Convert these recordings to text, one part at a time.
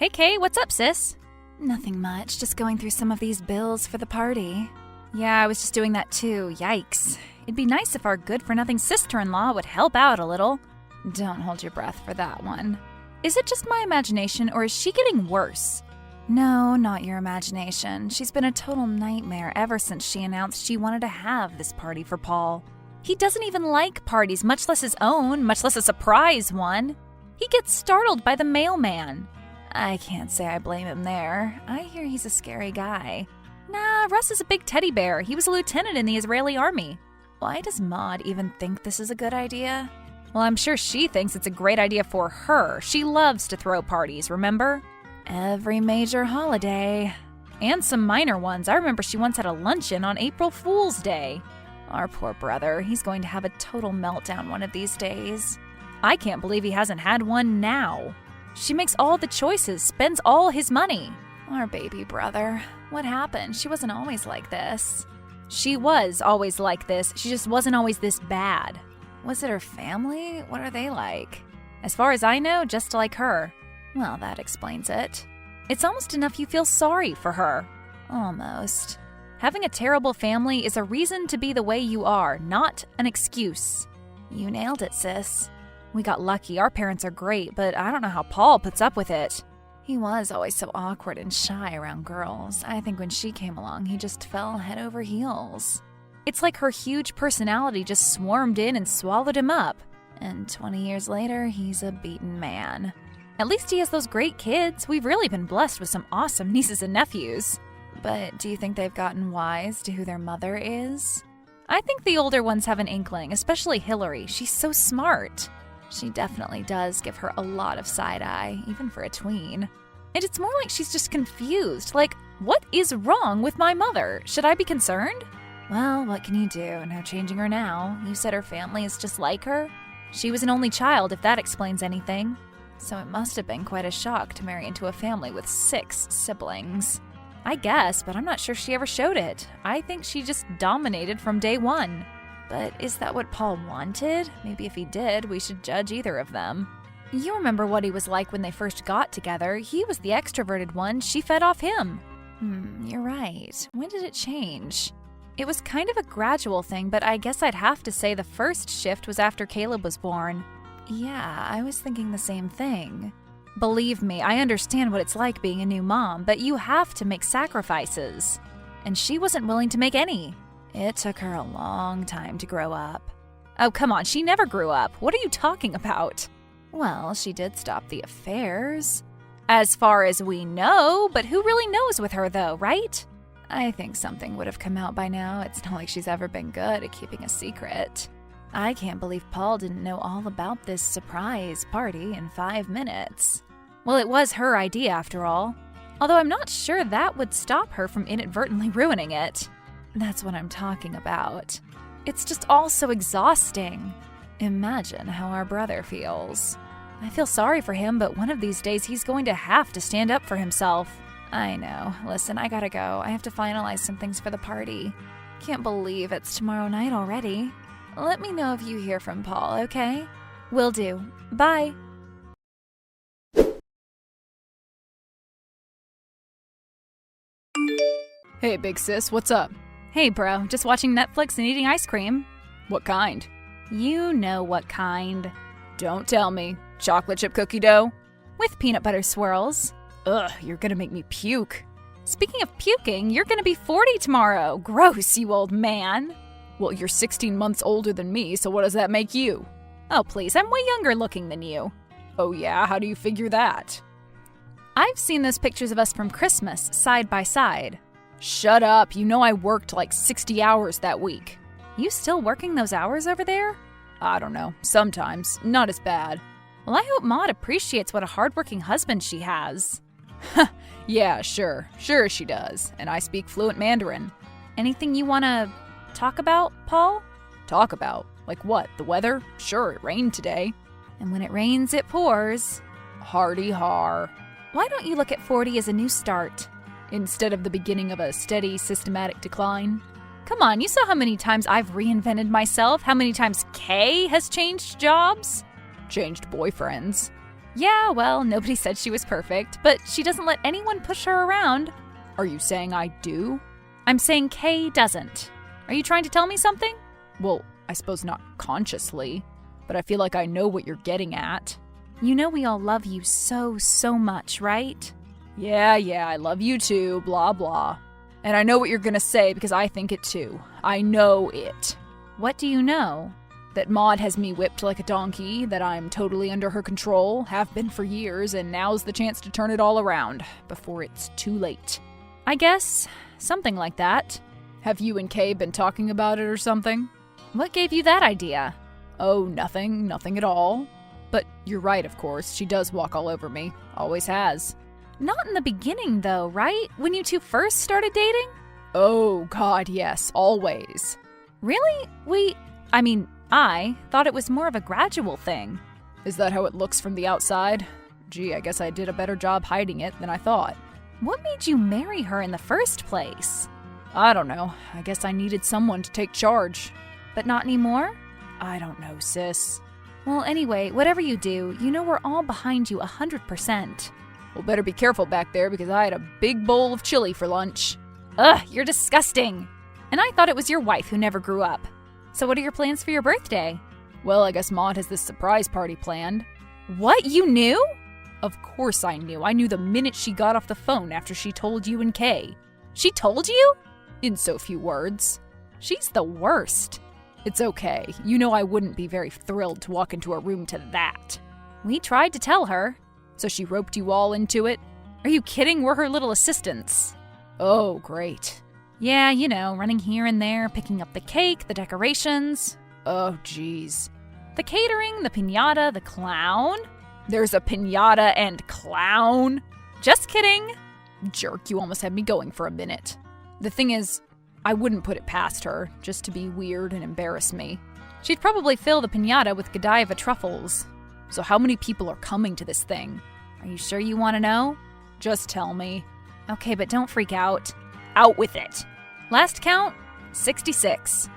Hey Kay, what's up, sis? Nothing much, just going through some of these bills for the party. Yeah, I was just doing that too. Yikes. It'd be nice if our good-for-nothing sister-in-law would help out a little. Don't hold your breath for that one. Is it just my imagination, or is she getting worse? No, not your imagination. She's been a total nightmare ever since she announced she wanted to have this party for Paul. He doesn't even like parties, much less his own, much less a surprise one. He gets startled by the mailman. I can't say I blame him there. I hear he's a scary guy. Nah, Russ is a big teddy bear. He was a lieutenant in the Israeli army. Why does Maud even think this is a good idea? Well, I'm sure she thinks it's a great idea for her. She loves to throw parties, remember? Every major holiday. And some minor ones. I remember she once had a luncheon on April Fool's Day. Our poor brother, he's going to have a total meltdown one of these days. I can't believe he hasn't had one now. She makes all the choices, spends all his money. Our baby brother. What happened? She wasn't always like this. She was always like this. She just wasn't always this bad. Was it her family? What are they like? As far as I know, just like her. Well, that explains it. It's almost enough you feel sorry for her. Almost. Having a terrible family is a reason to be the way you are, not an excuse. You nailed it, sis. We got lucky. Our parents are great, but I don't know how Paul puts up with it. He was always so awkward and shy around girls. I think when she came along, he just fell head over heels. It's like her huge personality just swarmed in and swallowed him up. And 20 years later, he's a beaten man. At least he has those great kids. We've really been blessed with some awesome nieces and nephews. But do you think they've gotten wise to who their mother is? I think the older ones have an inkling, especially Hillary. She's so smart. She definitely does give her a lot of side-eye, even for a tween. And it's more like she's just confused. Like, what is wrong with my mother? Should I be concerned? Well, what can you do? No changing her now. You said her family is just like her? She was an only child, if that explains anything. So it must have been quite a shock to marry into a family with 6 siblings. I guess, but I'm not sure she ever showed it. I think she just dominated from day one. But is that what Paul wanted? Maybe if he did, we should judge either of them. You remember what he was like when they first got together. He was the extroverted one. She fed off him. You're right. When did it change? It was kind of a gradual thing, but I guess I'd have to say the first shift was after Caleb was born. Yeah, I was thinking the same thing. Believe me, I understand what it's like being a new mom, but you have to make sacrifices. And she wasn't willing to make any. It took her a long time to grow up. Oh, come on, she never grew up. What are you talking about? Well, she did stop the affairs. As far as we know, but who really knows with her though, right? I think something would have come out by now. It's not like she's ever been good at keeping a secret. I can't believe Paul didn't know all about this surprise party in 5 minutes. Well, it was her idea after all. Although I'm not sure that would stop her from inadvertently ruining it. That's what I'm talking about. It's just all so exhausting. Imagine how our brother feels. I feel sorry for him, but one of these days he's going to have to stand up for himself. I know. Listen, I gotta go. I have to finalize some things for the party. Can't believe it's tomorrow night already. Let me know if you hear from Paul, okay? Will do. Bye. Hey, big sis, what's up? Hey, bro, just watching Netflix and eating ice cream. What kind? You know what kind. Don't tell me. Chocolate chip cookie dough? With peanut butter swirls. Ugh, you're gonna make me puke. Speaking of puking, you're gonna be 40 tomorrow. Gross, you old man. Well, you're 16 months older than me, so what does that make you? Oh, please, I'm way younger looking than you. Oh yeah? How do you figure that? I've seen those pictures of us from Christmas, side by side. Shut up, you know I worked like 60 hours that week. You still working those hours over there? I don't know, sometimes. Not as bad. Well, I hope Maud appreciates what a hardworking husband she has. Yeah, sure she does. And I speak fluent Mandarin. Anything you want to talk about, Paul? Talk about? Like what, the weather? Sure, it rained today. And when it rains, it pours. Hardy har. Why don't you look at 40 as a new start? Instead of the beginning of a steady, systematic decline? Come on, you saw how many times I've reinvented myself, how many times Kay has changed jobs? Changed boyfriends. Yeah, well, nobody said she was perfect, but she doesn't let anyone push her around. Are you saying I do? I'm saying Kay doesn't. Are you trying to tell me something? Well, I suppose not consciously, but I feel like I know what you're getting at. You know we all love you so much, right? Yeah, I love you too, blah blah. And I know what you're gonna say because I think it too. I know it. What do you know? That Maud has me whipped like a donkey, that I'm totally under her control, have been for years, and now's the chance to turn it all around, before it's too late. I guess, something like that. Have you and Kay been talking about it or something? What gave you that idea? Oh, nothing at all. But you're right, of course, she does walk all over me. Always has. Not in the beginning, though, right? When you two first started dating? Oh, God, yes, always. Really? I thought it was more of a gradual thing. Is that how it looks from the outside? Gee, I guess I did a better job hiding it than I thought. What made you marry her in the first place? I don't know. I guess I needed someone to take charge. But not anymore? I don't know, sis. Well, anyway, whatever you do, you know we're all behind you 100%. Well, better be careful back there because I had a big bowl of chili for lunch. Ugh, you're disgusting. And I thought it was your wife who never grew up. So what are your plans for your birthday? Well, I guess Maud has this surprise party planned. What? You knew? Of course I knew. I knew the minute she got off the phone after she told you and Kay. She told you? In so few words. She's the worst. It's okay. You know I wouldn't be very thrilled to walk into a room to that. We tried to tell her. So she roped you all into it? Are you kidding? We're her little assistants. Oh, great. Yeah, you know, running here and there, picking up the cake, the decorations. Oh, jeez. The catering, the piñata, the clown. There's a piñata and clown? Just kidding. Jerk, you almost had me going for a minute. The thing is, I wouldn't put it past her, just to be weird and embarrass me. She'd probably fill the piñata with Godiva truffles. So how many people are coming to this thing? Are you sure you want to know? Just tell me. Okay, but don't freak out. Out with it. Last count, 66.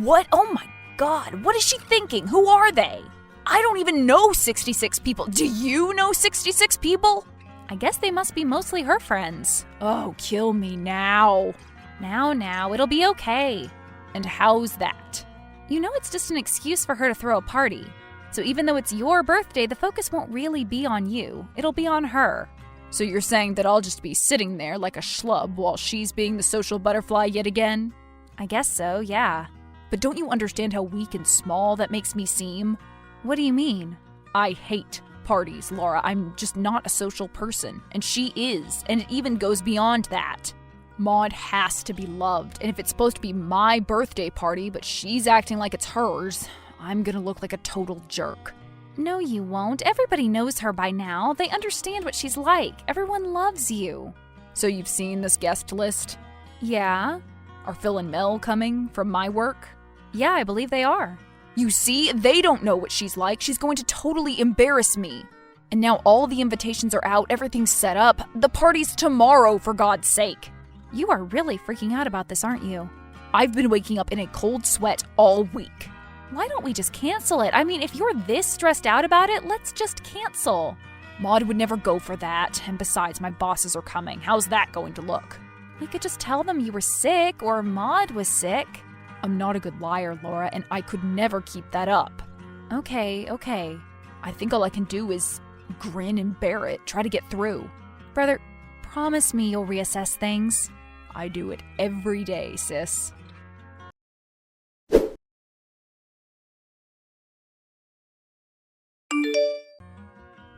What? Oh my God, what is she thinking? Who are they? I don't even know 66 people. Do you know 66 people? I guess they must be mostly her friends. Oh, kill me now. Now, it'll be okay. And how's that? You know it's just an excuse for her to throw a party. So even though it's your birthday, the focus won't really be on you. It'll be on her. So you're saying that I'll just be sitting there like a schlub while she's being the social butterfly yet again? I guess so, yeah. But don't you understand how weak and small that makes me seem? What do you mean? I hate parties, Laura. I'm just not a social person. And she is. And it even goes beyond that. Maud has to be loved. And if it's supposed to be my birthday party, but she's acting like it's hers, I'm gonna look like a total jerk. No, you won't. Everybody knows her by now. They understand what she's like. Everyone loves you. So you've seen this guest list? Yeah. Are Phil and Mel coming from my work? Yeah, I believe they are. You see, they don't know what she's like. She's going to totally embarrass me. And now all the invitations are out, everything's set up. The party's tomorrow, for God's sake. You are really freaking out about this, aren't you? I've been waking up in a cold sweat all week. Why don't we just cancel it? I mean, if you're this stressed out about it, let's just cancel. Maud would never go for that. And besides, my bosses are coming. How's that going to look? We could just tell them you were sick or Maud was sick. I'm not a good liar, Laura, and I could never keep that up. Okay. I think all I can do is grin and bear it, try to get through. Brother, promise me you'll reassess things. I do it every day, sis.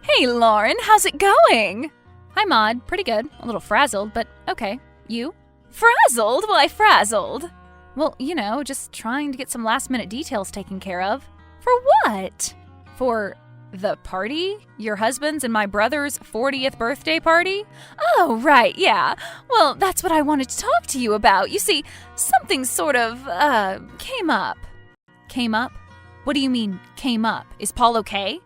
Hey, Lauren, how's it going? Hi, Maud. Pretty good. A little frazzled, but okay. You? Frazzled? Why frazzled? Well, you know, just trying to get some last-minute details taken care of. For what? For the party? Your husband's and my brother's 40th birthday party? Oh, right, yeah. Well, that's what I wanted to talk to you about. You see, something sort of, came up. Came up? What do you mean, came up? Is Paul okay?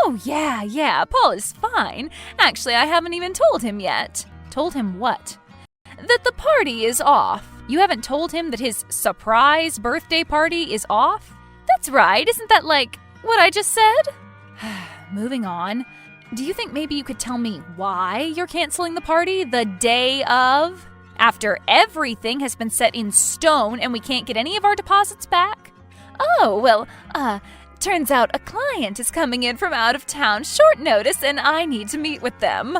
Oh, yeah, Paul is fine. Actually, I haven't even told him yet. Told him what? That the party is off. You haven't told him that his surprise birthday party is off? That's right. Isn't that like what I just said? moving on. Do you think maybe you could tell me why you're canceling the party the day of? After everything has been set in stone and we can't get any of our deposits back? Oh, well, turns out a client is coming in from out of town short notice and I need to meet with them.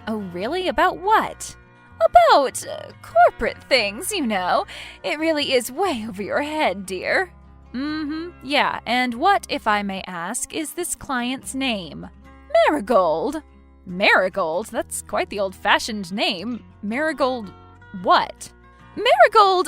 Oh, really? About what? About corporate things, you know. It really is way over your head, dear. Yeah, and what, if I may ask, is this client's name? Marigold. Marigold? That's quite the old-fashioned name. Marigold what? Marigold,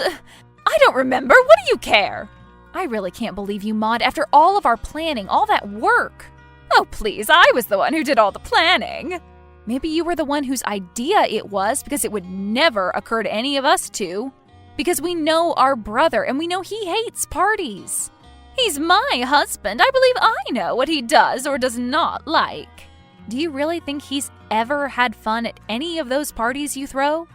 I don't remember. What do you care? I really can't believe you, Maud, after all of our planning, all that work. Oh, please, I was the one who did all the planning. Maybe you were the one whose idea it was, because it would never occur to any of us two. Because we know our brother, and we know he hates parties. He's my husband. I believe I know what he does or does not like. Do you really think he's ever had fun at any of those parties you throw?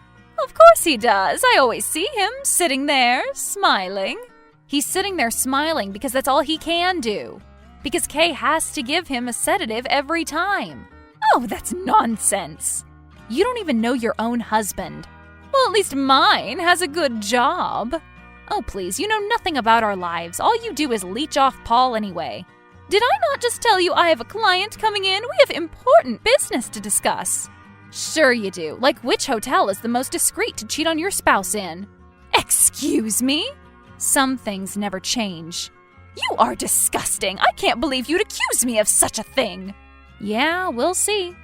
Of course he does. I always see him sitting there, smiling. He's sitting there smiling because that's all he can do. Because Kay has to give him a sedative every time. Oh, that's nonsense. You don't even know your own husband. Well, at least mine has a good job. Oh, please, you know nothing about our lives. All you do is leech off Paul anyway. Did I not just tell you I have a client coming in? We have important business to discuss. Sure you do. Like which hotel is the most discreet to cheat on your spouse in? Excuse me? Some things never change. You are disgusting. I can't believe you'd accuse me of such a thing. Yeah, we'll see.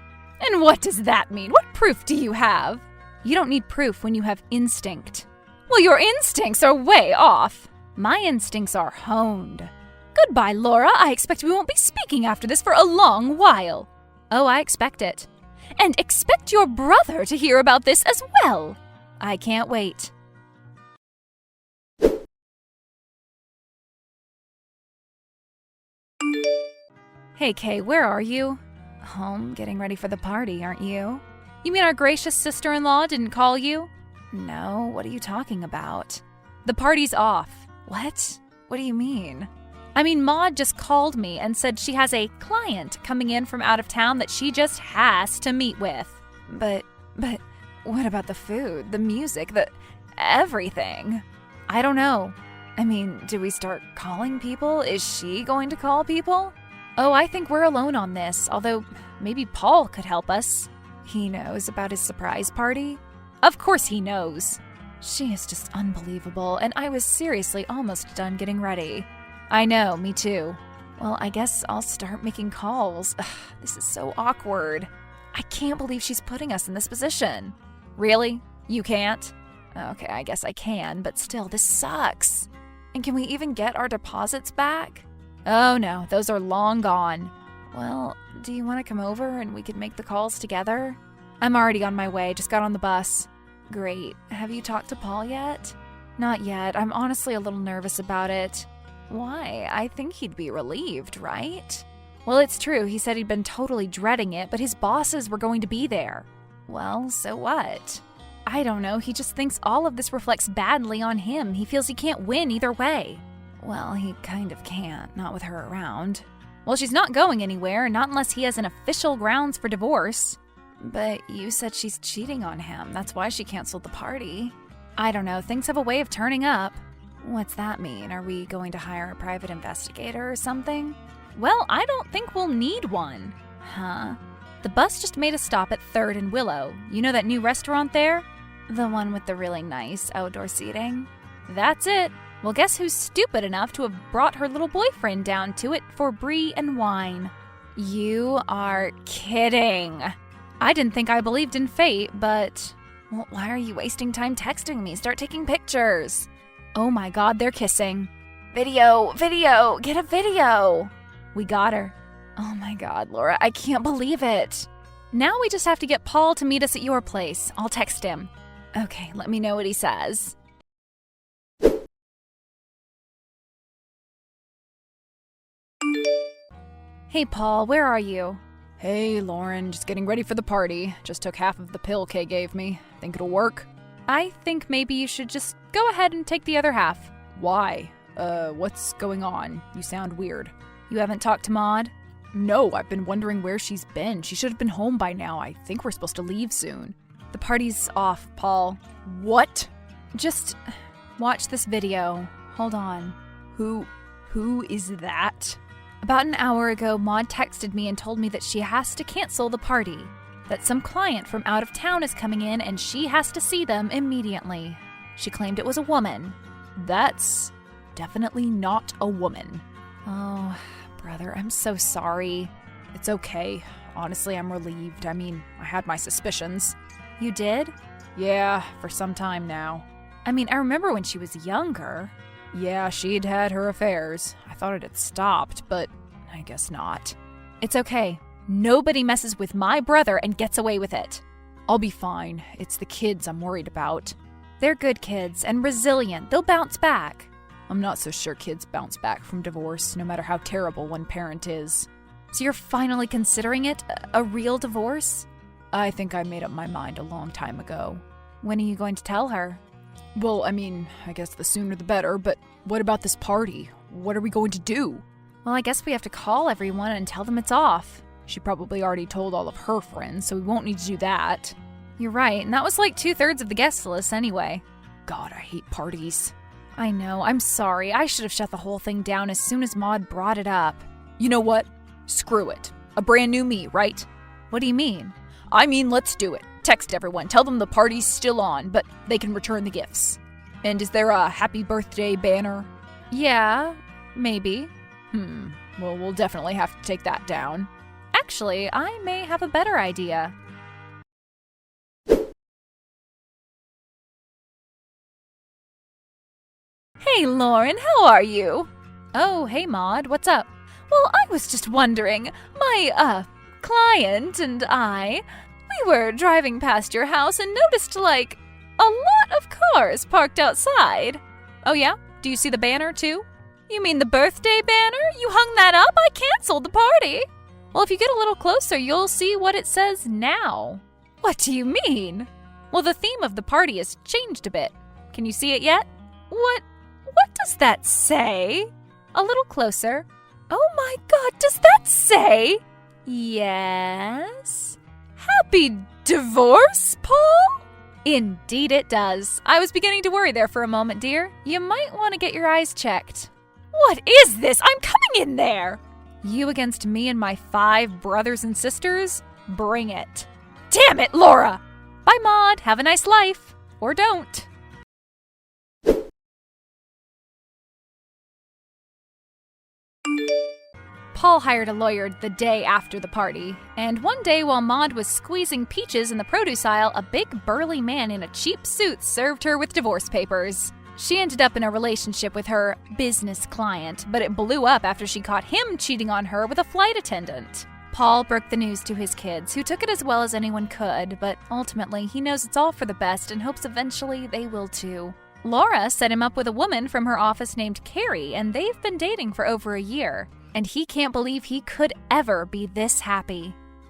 And what does that mean? What proof do you have? You don't need proof when you have instinct. Well, your instincts are way off. My instincts are honed. Goodbye, Laura. I expect we won't be speaking after this for a long while. Oh, I expect it. And expect your brother to hear about this as well. I can't wait. Hey, Kay, where are you? Home, getting ready for the party, aren't you? You mean our gracious sister-in-law didn't call you? No, what are you talking about? The party's off. What? What do you mean? I mean, Maud just called me and said she has a client coming in from out of town that she just has to meet with. But, what about the food, the music, everything? I don't know. I mean, do we start calling people? Is she going to call people? Oh, I think we're alone on this, although maybe Paul could help us. He knows about his surprise party? Of course he knows. She is just unbelievable, and I was seriously almost done getting ready. I know, me too. Well, I guess I'll start making calls. Ugh, this is so awkward. I can't believe she's putting us in this position. Really? You can't? Okay, I guess I can, but still, this sucks. And can we even get our deposits back? Oh no, those are long gone. Well, do you want to come over and we could make the calls together? I'm already on my way, just got on the bus. Great. Have you talked to Paul yet? Not yet. I'm honestly a little nervous about it. Why? I think he'd be relieved, right? Well, it's true. He said he'd been totally dreading it, but his bosses were going to be there. Well, so what? I don't know. He just thinks all of this reflects badly on him. He feels he can't win either way. Well, he kind of can't, not with her around. Well, she's not going anywhere, not unless he has an official grounds for divorce. But you said she's cheating on him. That's why she canceled the party. I don't know. Things have a way of turning up. What's that mean? Are we going to hire a private investigator or something? Well, I don't think we'll need one. Huh? The bus just made a stop at 3rd and Willow. You know that new restaurant there? The one with the really nice outdoor seating? That's it. Well, guess who's stupid enough to have brought her little boyfriend down to it for brie and wine? You are kidding. I didn't think I believed in fate, but... Well, why are you wasting time texting me? Start taking pictures. Oh my God, they're kissing. Video! Get a video! We got her. Oh my God, Laura, I can't believe it. Now we just have to get Paul to meet us at your place. I'll text him. Okay, let me know what he says. Hey, Paul, where are you? Hey, Lauren, just getting ready for the party. Just took half of the pill Kay gave me. Think it'll work? I think maybe you should just go ahead and take the other half. Why? What's going on? You sound weird. You haven't talked to Maud? No, I've been wondering where she's been. She should have been home by now. I think we're supposed to leave soon. The party's off, Paul. What? Just watch this video. Hold on. Who is that? About an hour ago, Maud texted me and told me that she has to cancel the party. That some client from out of town is coming in and she has to see them immediately. She claimed it was a woman. That's definitely not a woman. Oh, brother, I'm so sorry. It's okay. Honestly, I'm relieved. I mean, I had my suspicions. You did? Yeah, for some time now. I mean, I remember when she was younger. Yeah, she'd had her affairs. I thought it had stopped, but I guess not. It's okay. Nobody messes with my brother and gets away with it. I'll be fine. It's the kids I'm worried about. They're good kids and resilient. They'll bounce back. I'm not so sure kids bounce back from divorce, no matter how terrible one parent is. So you're finally considering it a real divorce? I think I made up my mind a long time ago. When are you going to tell her? Well, I mean, I guess the sooner the better, but what about this party? What are we going to do? Well, I guess we have to call everyone and tell them it's off. She probably already told all of her friends, so we won't need to do that. You're right, and that was like 2/3 of the guest list anyway. God, I hate parties. I know, I'm sorry. I should have shut the whole thing down as soon as Maud brought it up. You know what? Screw it. A brand new me, right? What do you mean? I mean, let's do it. Text everyone. Tell them the party's still on, but they can return the gifts. And is there a happy birthday banner? Yeah, maybe. Well, we'll definitely have to take that down. Actually, I may have a better idea. Hey, Lauren, how are you? Oh, hey, Maud, what's up? Well, I was just wondering, my, client and I, we were driving past your house and noticed, like, a lot of cars parked outside. Oh, yeah? Do you see the banner, too? You mean the birthday banner? You hung that up? I canceled the party. Well, if you get a little closer, you'll see what it says now. What do you mean? Well, the theme of the party has changed a bit. Can you see it yet? What does that say? A little closer. Oh my God, does that say? Yes. Happy divorce, Paul? Indeed it does. I was beginning to worry there for a moment, dear. You might want to get your eyes checked. What is this? I'm coming in there. You against me and my 5 brothers and sisters? Bring it. Damn it, Laura! Bye, Maud. Have a nice life. Or don't. Paul hired a lawyer the day after the party, and one day while Maud was squeezing peaches in the produce aisle, a big burly man in a cheap suit served her with divorce papers. She ended up in a relationship with her business client, but it blew up after she caught him cheating on her with a flight attendant. Paul broke the news to his kids, who took it as well as anyone could, but ultimately he knows it's all for the best and hopes eventually they will too. Laura set him up with a woman from her office named Carrie, and they've been dating for over a year. And he can't believe he could ever be this happy.